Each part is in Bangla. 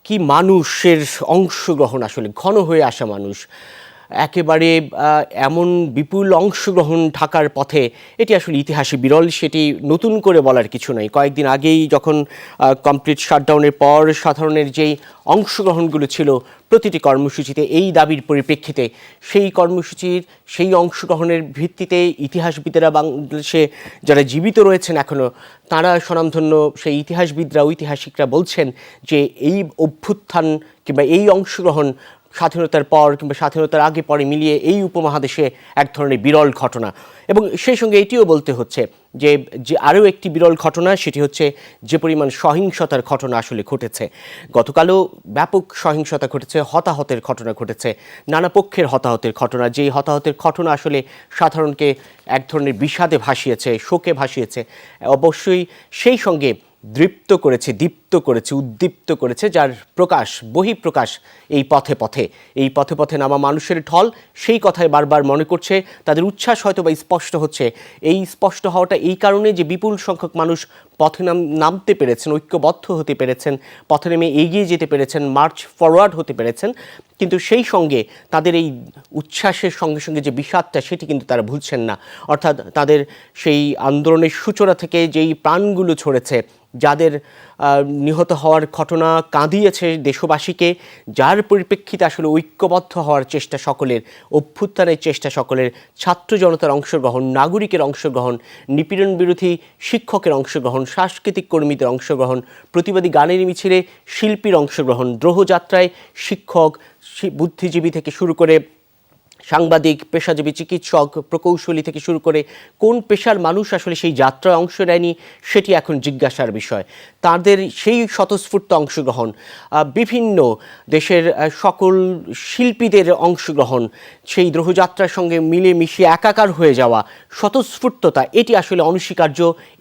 কি মানুষের অংশগ্রহণ, আসলে ঘন হয়ে আসা মানুষ একেবারে এমন বিপুল অংশগ্রহণ ঢাকার পথে, এটি আসলে ইতিহাসে বিরল। সেটি নতুন করে বলার কিছু নাই। কয়েকদিন আগেই যখন কমপ্লিট শাটডাউনের পর সাধারণের যেই অংশগ্রহণগুলো ছিল প্রতিটি কর্মসূচিতে এই দাবির পরিপ্রেক্ষিতে, সেই কর্মসূচির সেই অংশগ্রহণের ভিত্তিতে ইতিহাসবিদেরা, বাংলাদেশে যারা জীবিত রয়েছেন এখনও, তারা স্বনামধন্য সেই ইতিহাসবিদরা, ঐতিহাসিকরা বলছেন যে এই অভ্যুত্থান কিংবা এই অংশগ্রহণ স্বাধীনতার পর কিংবা স্বাধীনতার আগে পরে মিলিয়ে এই উপমহাদেশে এক ধরনের বিরল ঘটনা। এবং সেই সঙ্গে এটিও বলতে হচ্ছে যে আরও একটি বিরল ঘটনা, সেটি হচ্ছে যে পরিমাণ সহিংসতার ঘটনা আসলে ঘটেছে। গতকালও ব্যাপক সহিংসতা ঘটেছে, হতাহতের ঘটনা ঘটেছে, নানা পক্ষের হতাহতের ঘটনা। যেই হতাহতের ঘটনা আসলে সাধারণকে এক ধরনের বিষাদে ভাসিয়েছে, শোকে ভাসিয়েছে, অবশ্যই সেই সঙ্গে দীপ্ত করেছে, উদ্দীপ্ত করেছে, যার প্রকাশ, বহিঃপ্রকাশ এই পথে পথে নামা মানুষের ঢল। সেই কথাই বারবার মনে করছে, তাদের উচ্ছ্বাস হয়তো বা স্পষ্ট হচ্ছে। এই স্পষ্ট হওয়াটা এই কারণে যে বিপুল সংখ্যক মানুষ পথে নামতে পেরেছেন, ঐক্যবদ্ধ হতে পেরেছেন, পথে নেমে এগিয়ে যেতে পেরেছেন, মার্চ ফরওয়ার্ড হতে পেরেছেন। কিন্তু সেই সঙ্গে তাদের এই উচ্ছ্বাসের সঙ্গে সঙ্গে যে বিষাদটা, সেটি কিন্তু তারা ভুলছেন না। অর্থাৎ তাদের সেই আন্দোলনের সূচনা থেকে যেই প্রাণগুলো ছড়েছে, যাদের নিহত হওয়ার ঘটনা কাঁদিয়েছে দেশবাসীকে, যার পরিপ্রেক্ষিতে আসলে ঐক্যবদ্ধ হওয়ার চেষ্টা সকলের, অভ্যুত্থানের চেষ্টা সকলের, ছাত্র জনতার অংশগ্রহণ, নাগরিকের অংশগ্রহণ, নিপীড়ন বিরোধী শিক্ষকের অংশগ্রহণ, সাংস্কৃতিক কর্মীদের অংশগ্রহণ, প্রতিবাদী গানের মিছিলে শিল্পীর অংশগ্রহণ, দ্রোহযাত্রায় শিক্ষক, বুদ্ধিজীবী থেকে শুরু করে সাংবাদিক, পেশাজীবী, চিকিৎসক, প্রকৌশলী থেকে শুরু করে কোন পেশার মানুষ আসলে সেই যাত্রায় অংশ নেয়নি, সেটি এখন জিজ্ঞাসার বিষয়। তাদের সেই স্বতঃস্ফূর্ত অংশগ্রহণ, বিভিন্ন দেশের সকল শিল্পীদের অংশগ্রহণ, সেই দ্রোহযাত্রার সঙ্গে মিলে মিশিয়ে একাকার হয়ে যাওয়া স্বতঃস্ফূর্ততা, এটি আসলে অনস্বীকার্য।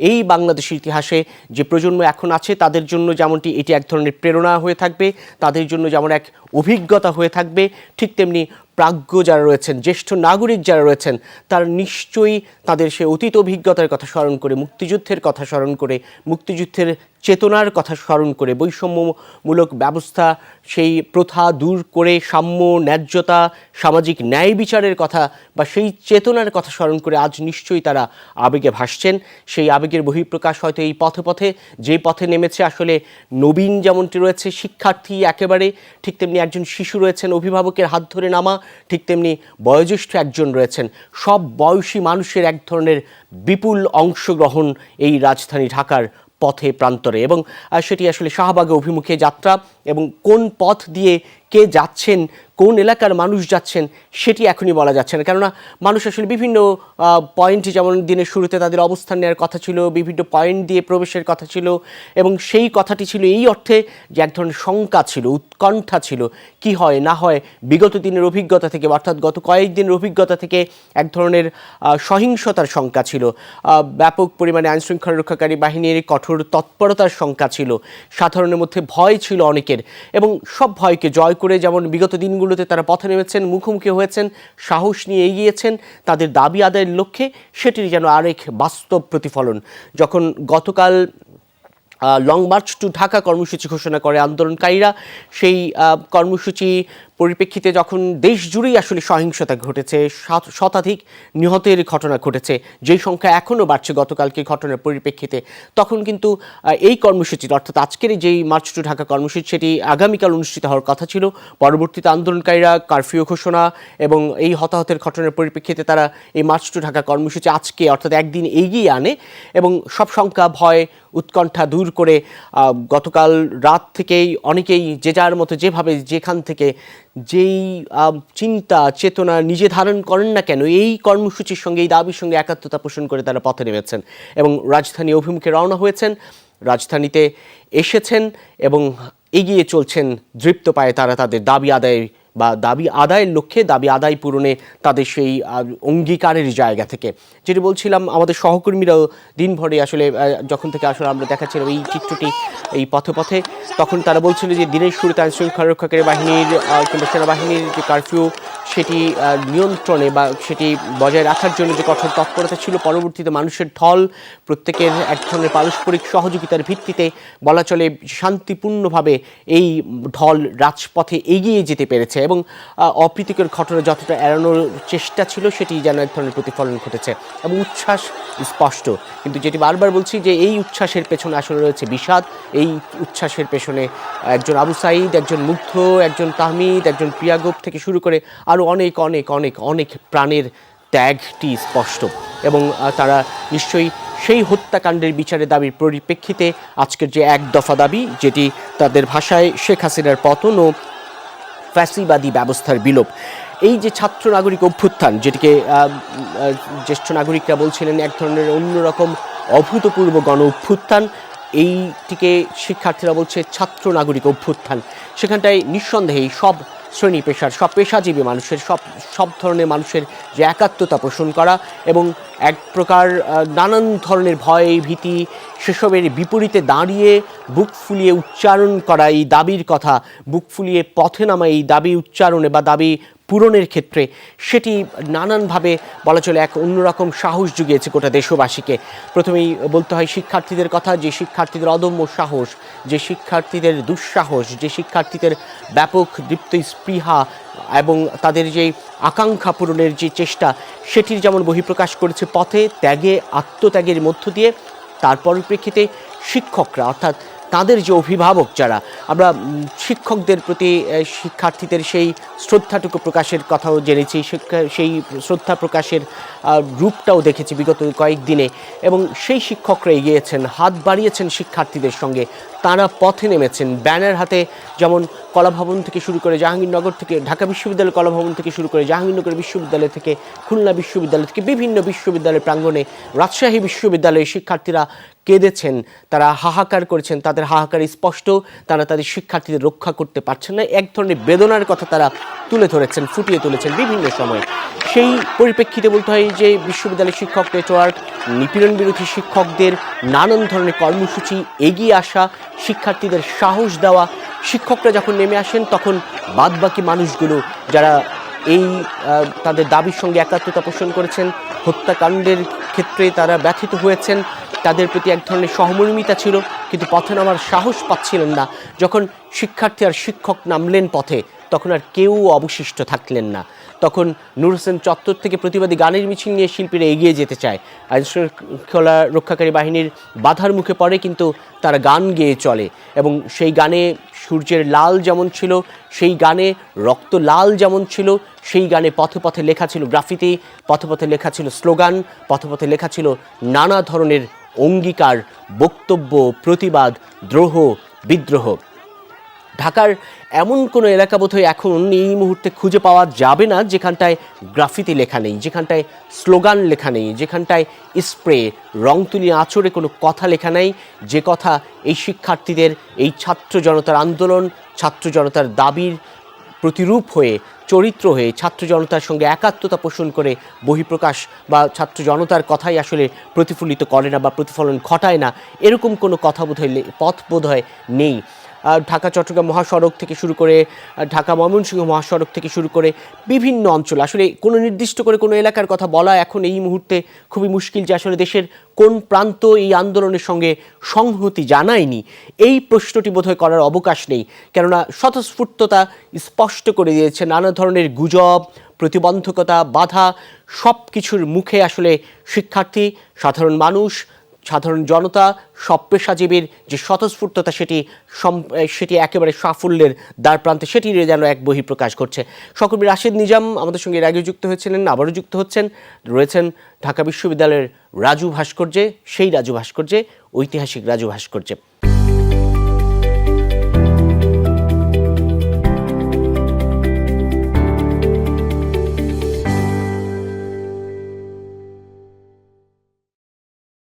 এই বাংলাদেশের ইতিহাসে যে প্রজন্ম এখন আছে, তাদের জন্য যেমনটি এটি এক ধরনের প্রেরণা হয়ে থাকবে, তাদের জন্য যেমন এক অভিজ্ঞতা হয়ে থাকবে, ঠিক তেমনি প্রাজ্ঞ যারা রয়েছেন, জ্যেষ্ঠ নাগরিক যারা রয়েছেন, তারা নিশ্চয়ই তাদের সে অতীত অভিজ্ঞতার কথা স্মরণ করে, মুক্তিযুদ্ধের কথা স্মরণ করে, মুক্তিযুদ্ধের চেতনার কথা স্মরণ করে, বৈষম্যমূলক ব্যবস্থা, সেই প্রথা দূর করে সাম্য, ন্যায্যতা, সামাজিক ন্যায় বিচারের কথা বা সেই চেতনার কথা স্মরণ করে আজ নিশ্চয়ই তারা আবেগে ভাসছেন। সেই আবেগের বহিঃপ্রকাশ হয়তো এই পথে যে পথে নেমেছে আসলে নবীন যেমনটি রয়েছে শিক্ষার্থী একেবারে, ঠিক তেমনি একজন শিশু রয়েছেন অভিভাবকের হাত ধরে নামা, ঠিক তেমনি বয়োজ্যেষ্ঠ একজন রয়েছেন। সব বয়সী মানুষের এক ধরনের বিপুল অংশগ্রহণ এই রাজধানী ঢাকার পথে প্রান্তরে, এবং সেটি আসলে শাহবাগে অভিমুখে যাত্রা। এবং কোন পথ দিয়ে কে যাচ্ছেন, কোন এলাকার মানুষ যাচ্ছেন, সেটি এখনই বলা যাচ্ছে না। কেননা মানুষ আসলে বিভিন্ন পয়েন্টে, যেমন দিনের শুরুতে তাদের অবস্থান নেওয়ার কথা ছিল, বিভিন্ন পয়েন্ট দিয়ে প্রবেশের কথা ছিল, এবং সেই কথাটি ছিল এই অর্থে যে এক ধরনের শঙ্কা ছিল, উৎকণ্ঠা ছিল, কি হয় না হয়। বিগত দিনের অভিজ্ঞতা থেকে, অর্থাৎ গত কয়েকদিনের অভিজ্ঞতা থেকে এক ধরনের সহিংসতার শঙ্কা ছিল, ব্যাপক পরিমাণে আইনশৃঙ্খলা রক্ষাকারী বাহিনীর কঠোর তৎপরতার শঙ্কা ছিল, সাধারণের মধ্যে ভয় ছিল অনেকের। এবং সব ভয়কে জয় করে যেমন বিগত দিনগুলোতে তারা পথে নেমেছেন, মুখোমুখি হয়েছেন, সাহস নিয়ে এগিয়েছেন তাদের দাবি আদায়ের লক্ষ্যে, সেটির যেন আরেক বাস্তব প্রতিফলন। যখন গতকাল লং মার্চ টু ঢাকা কর্মসূচি ঘোষণা করে আন্দোলনকারীরা, সেই কর্মসূচি পরিপ্রেক্ষিতে যখন দেশ জুড়েই আসলে সহিংসতা ঘটেছে, শতাধিক নিহতের ঘটনা ঘটেছে, যেই সংখ্যা এখনও বাড়ছে গতকালকে ঘটনার পরিপ্রেক্ষিতে, তখন কিন্তু এই কর্মসূচির, অর্থাৎ আজকের যেই মার্চ টু ঢাকা কর্মসূচি, সেটি আগামীকাল অনুষ্ঠিত হওয়ার কথা ছিল। পরবর্তীতে আন্দোলনকারীরা কারফিউ ঘোষণা এবং এই হতাহতের ঘটনার পরিপ্রেক্ষিতে তারা এই মার্চ টু ঢাকা কর্মসূচি আজকে, অর্থাৎ একদিন এগিয়ে আনে, এবং সব শঙ্কা, ভয়, উৎকণ্ঠা দূর করে গতকাল রাত থেকেই অনেকেই যে যার মতো, যেভাবে যেখান থেকে যেই চিন্তা চেতনা নিজে ধারণ করেন না কেন, এই কর্মসূচির সঙ্গে, এই দাবির সঙ্গে একাত্মতা পোষণ করে তারা পথে নেমেছেন এবং রাজধানী অভিমুখে রওনা হয়েছেন, রাজধানীতে এসেছেন এবং এগিয়ে চলছেন দৃপ্ত পায়ে তারা তাদের দাবি আদায়ের বা দাবি আদায়ের লক্ষ্যে দাবি আদায় পূরণে তাদের সেই অঙ্গীকারের জায়গা থেকে। যেটি বলছিলাম, আমাদের সহকর্মীরাও দিনভরে আসলে যখন থেকে আসলে আমরা দেখাচ্ছিলাম এই চিত্রটি এই পথে পথে, তখন তারা বলছিল যে দিনের শুরুতে আইনশৃঙ্খলা রক্ষাকারী বাহিনীর কিংবা সেনাবাহিনীর যে কারফিউ সেটি নিয়ন্ত্রণে বা সেটি বজায় রাখার জন্য যে কঠোর তৎপরতা ছিল, পরবর্তীতে মানুষের ঢল প্রত্যেকের এক ধরনের পারস্পরিক সহযোগিতার ভিত্তিতে বলা চলে শান্তিপূর্ণভাবে এই ঢল রাজপথে এগিয়ে যেতে পেরেছে এবং অপ্রীতিকর ঘটনা যতটা এড়ানোর চেষ্টা ছিল সেটি যেন এক ধরনের প্রতিফলন ঘটেছে এবং উচ্ছ্বাস স্পষ্ট। কিন্তু যেটি বারবার বলছি যে এই উচ্ছ্বাসের পেছনে আসলে রয়েছে বিষাদ। এই উচ্ছ্বাসের পেছনে একজন আবু সাঈদ, একজন মুগ্ধ, একজন তাহমিদ, একজন প্রিয়াগোপ থেকে শুরু করে আরও অনেক অনেক অনেক অনেক প্রাণের ত্যাগটি স্পষ্ট এবং তারা নিশ্চয়ই সেই হত্যাকাণ্ডের বিচারের দাবির পরিপ্রেক্ষিতে আজকের যে এক দফা দাবি, যেটি তাদের ভাষায় শেখ হাসিনার পতন ও ফ্যাসিবাদী ব্যবস্থার বিলোপ, এই যে ছাত্র নাগরিক অভ্যুত্থান, যেটিকে জ্যেষ্ঠ নাগরিকরা বলছিলেন এক ধরনের অন্যরকম অভূতপূর্ব গণ অভ্যুত্থান, এইটিকে শিক্ষার্থীরা বলছে ছাত্র নাগরিক অভ্যুত্থান। সেখানটায় নিঃসন্দেহেই সব শ্রেণী পেশার, সব পেশাজীবী মানুষের, সব ধরনের মানুষের যে একাত্মতা পোষণ করা এবং এক প্রকার নানান ধরনের ভয় ভীতি সেসবের বিপরীতে দাঁড়িয়ে বুক ফুলিয়ে উচ্চারণ করা এই দাবির কথা, বুক ফুলিয়ে পথে নামা এই দাবি উচ্চারণে বা দাবি পূরণের ক্ষেত্রে সেটি নানানভাবে বলা চলে এক অন্যরকম সাহস জুগিয়েছে গোটা দেশবাসীকে। প্রথমেই বলতে হয় শিক্ষার্থীদের কথা, যে শিক্ষার্থীদের অদম্য সাহস, যে শিক্ষার্থীদের দুঃসাহস, যে শিক্ষার্থীদের ব্যাপক দীপ্ত স্পৃহা এবং তাদের যে আকাঙ্ক্ষা পূরণের যে চেষ্টা, সেটির যেমন বহিঃপ্রকাশ করেছে পথে ত্যাগে, আত্মত্যাগের মধ্য দিয়ে। তার পরিপ্রেক্ষিতে শিক্ষকরা, অর্থাৎ তাদের যে অভিভাবক যারা, আমরা শিক্ষকদের প্রতি শিক্ষার্থীদের সেই শ্রদ্ধাটুকু প্রকাশের কথাও জেনেছি, সেই শ্রদ্ধা প্রকাশের রূপটাও দেখেছি বিগত কয়েকদিনে এবং সেই শিক্ষকরা এগিয়েছেন, হাত বাড়িয়েছেন শিক্ষার্থীদের সঙ্গে, তারা পথে নেমেছেন ব্যানার হাতে। যেমন কলাভবন থেকে শুরু করে জাহাঙ্গীরনগর থেকে, ঢাকা বিশ্ববিদ্যালয় কলাভবন থেকে শুরু করে জাহাঙ্গীরনগর বিশ্ববিদ্যালয় থেকে, খুলনা বিশ্ববিদ্যালয় থেকে, বিভিন্ন বিশ্ববিদ্যালয়ের প্রাঙ্গণে, রাজশাহী বিশ্ববিদ্যালয়ের শিক্ষার্থীরা কেঁদেছেন, তারা হাহাকার করেছেন। তাদের হাহাকার স্পষ্ট, তারা তাদের শিক্ষার্থীদের রক্ষা করতে পারছেন না, এক ধরনের বেদনার কথা তারা তুলে ধরেছেন, ফুটিয়ে তুলেছেন বিভিন্ন সময়ে। সেই পরিপ্রেক্ষিতে বলতে হয় যে বিশ্ববিদ্যালয়ের শিক্ষক নেটওয়ার্ক, নিপীড়ন বিরোধী শিক্ষকদের নানান ধরনের কর্মসূচি, এগিয়ে আসা, শিক্ষার্থীদের সাহস দেওয়া। শিক্ষকরা যখন নেমে আসেন তখন বাদবাকি মানুষগুলো যারা এই তাদের দাবির সঙ্গে একাত্মতা পোষণ করেছেন, হত্যাকাণ্ডের ক্ষেত্রে তারা ব্যথিত হয়েছেন, তাদের প্রতি এক ধরনের সহমর্মিতা ছিল, কিন্তু পথে নামার সাহস পাচ্ছিলেন না। যখন শিক্ষার্থী আর শিক্ষক নামলেন পথে, তখন আর কেউ অবশিষ্ট থাকলেন না। তখন নূর হোসেন চত্বর থেকে প্রতিবাদী গানের মিছিল নিয়ে শিল্পীরা এগিয়ে যেতে চায়। আইনশৃঙ্খলা রক্ষাকারী বাহিনীর বাধার মুখে পড়ে, কিন্তু তারা গান গেয়ে চলে এবং সেই গানে সূর্যের লাল যেমন ছিল, সেই গানে রক্ত লাল যেমন ছিল, সেই গানে পথে পথে লেখা ছিল গ্রাফিতি, পথে পথে লেখা ছিল স্লোগান, পথে পথে লেখা ছিল নানা ধরনের অঙ্গীকার, বক্তব্য, প্রতিবাদ, দ্রোহ, বিদ্রোহ। ঢাকার এমন কোনো এলাকা বোধহয় এখন এই মুহূর্তে খুঁজে পাওয়া যাবে না যেখানটায় গ্রাফিতি লেখা নেই, যেখানটায় স্লোগান লেখা নেই, যেখানটায় স্প্রে, রং তুলি আঁচড়ে কোনো কথা লেখা নেই, যে কথা এই শিক্ষার্থীদের, এই ছাত্র জনতার আন্দোলন, ছাত্র জনতার দাবির প্রতিরূপ হয়ে, চরিত্র হয়ে, ছাত্র জনতার সঙ্গে একাত্মতা পোষণ করে বহিঃপ্রকাশ বা ছাত্র জনতার কথাই আসলে প্রতিফলিত করে না বা প্রতিফলন ঘটায় না, এরকম কোনো কথা বোধহয় পথ বোধহয় নেই। ঢাকা চট্টগ্রাম মহাসড়ক থেকে শুরু করে, ঢাকা ময়মনসিংহ মহাসড়ক থেকে শুরু করে বিভিন্ন অঞ্চল, আসলে কোনো নির্দিষ্ট করে কোনো এলাকার কথা বলা এখন এই মুহূর্তে খুবই মুশকিল যে আসলে দেশের কোন প্রান্ত এই আন্দোলনের সঙ্গে সংহতি জানায়নি, এই প্রশ্নটি বোধহয় করার অবকাশ নেই। কেননা স্বতঃস্ফূর্ততা স্পষ্ট করে দিয়েছে নানা ধরনের গুজব, প্রতিবন্ধকতা, বাধা, সব কিছুর মুখে আসলে শিক্ষার্থী, সাধারণ মানুষ, সাধারণ জনতা, সব পেশাজীবীর যে স্বতঃস্ফূর্ততা, সেটি একেবারে সাফল্যের দ্বার প্রান্তে, সেটি যেন এক বহিঃপ্রকাশ করছে। সহকর্মী রাশেদ নিজাম আমাদের সঙ্গে এর আগে যুক্ত হয়েছিলেন, আবারও যুক্ত হচ্ছেন, রয়েছেন ঢাকা বিশ্ববিদ্যালয়ের রাজু ভাস্কর্যে, সেই রাজু ভাস্কর্যে, ঐতিহাসিক রাজু ভাস্কর্যে।